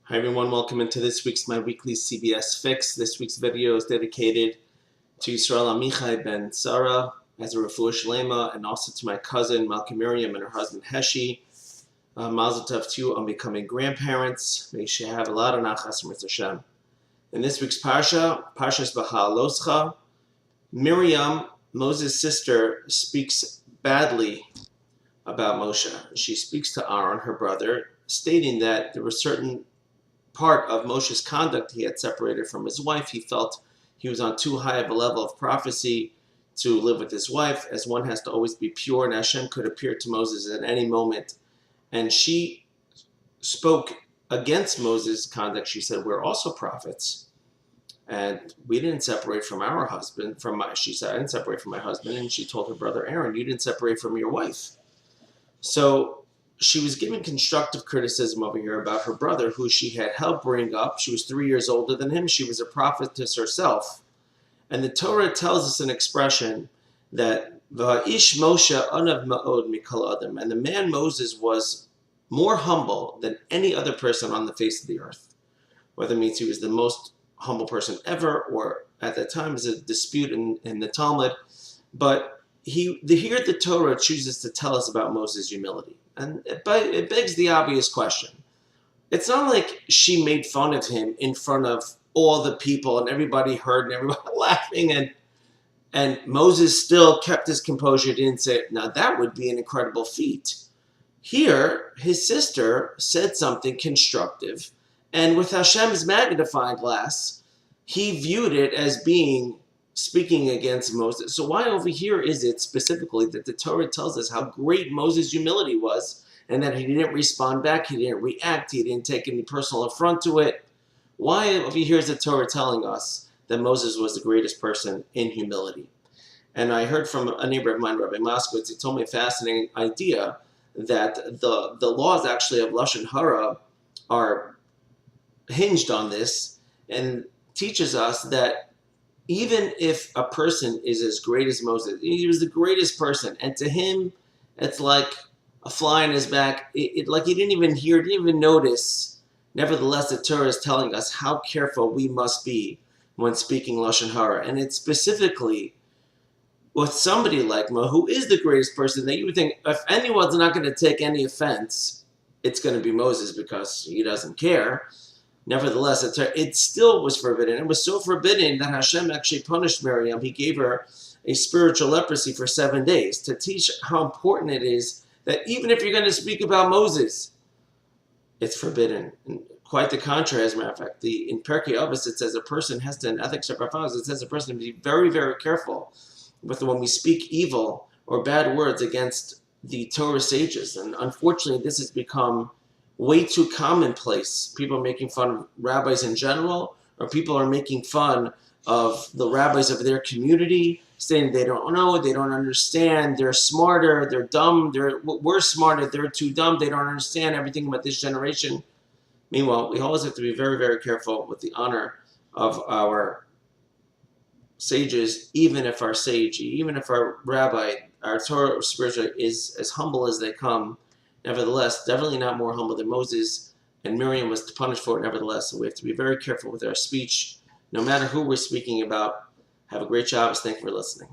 Hi everyone, welcome into this week's My Weekly CBS Fix. This week's video is dedicated to Yisrael Amichai ben Sarah as a refuah shlema, and also to my cousin Malka Miriam and her husband Heshi. Mazel tov to you on becoming grandparents. May you have a lot of nachas from Hashem. In this week's Parshas Bahaloscha, Miriam, Moses' sister, speaks badly about Moshe. She speaks to Aaron, her brother, stating that there were certain part of Moshe's conduct he had separated from his wife. He felt he was on too high of a level of prophecy to live with his wife, as one has to always be pure, and Hashem could appear to Moses at any moment. And she spoke against Moses' conduct. She said, we're also prophets, and we didn't separate from our husband. She said, I didn't separate from my husband. And she told her brother Aaron, you didn't separate from your wife. So she was giving constructive criticism over here about her brother, who she had helped bring up. She was 3 years older than him. She was a prophetess herself. And the Torah tells us an expression that Va'ish Moshe anav ma'od mikol adam, and the man Moses was more humble than any other person on the face of the earth. Whether it means he was the most humble person ever, or at that time is a dispute in the Talmud. But here the Torah chooses to tell us about Moses' humility. And it begs the obvious question. It's not like she made fun of him in front of all the people and everybody heard and everybody laughing, and Moses still kept his composure, didn't say, now that would be an incredible feat. Here, his sister said something constructive, and with Hashem's magnifying glass, he viewed it as being speaking against Moses. So why over here is it specifically that the Torah tells us how great Moses' humility was, and that he didn't respond back, he didn't react, he didn't take any personal affront to it? Why over here is the Torah telling us that Moses was the greatest person in humility? And I heard from a neighbor of mine, Rabbi Moskowitz, he told me a fascinating idea that the laws actually of Loshon Hara are hinged on this, and teaches us that even if a person is as great as Moses, he was the greatest person, and to him, it's like a fly in his back. Like he didn't even hear, didn't even notice. Nevertheless, the Torah is telling us how careful we must be when speaking Loshon Hara. And it's specifically with somebody like Mo, who is the greatest person, that you would think if anyone's not going to take any offense, it's going to be Moses, because he doesn't care. Nevertheless, it still was forbidden. It was so forbidden that Hashem actually punished Miriam. He gave her a spiritual leprosy for 7 days to teach how important it is that even if you're going to speak about Moses, it's forbidden. And quite the contrary, as a matter of fact. In Perkei Avos, it says a person has to, in Ethics of Prophets, it says a person to be very, very careful with when we speak evil or bad words against the Torah sages. And unfortunately, this has become way too commonplace. People are making fun of rabbis in general, or people are making fun of the rabbis of their community, saying they don't know, they don't understand, they're smarter, they're dumb, we're smarter, they're too dumb, they don't understand everything about this generation. Meanwhile, we always have to be very, very careful with the honor of our sages, even if our sage, even if our rabbi, our Torah spiritual is as humble as they come. Nevertheless, definitely not more humble than Moses, and Miriam was punished for it nevertheless. So we have to be very careful with our speech, no matter who we're speaking about. Have a great Shabbos. Thank you for listening.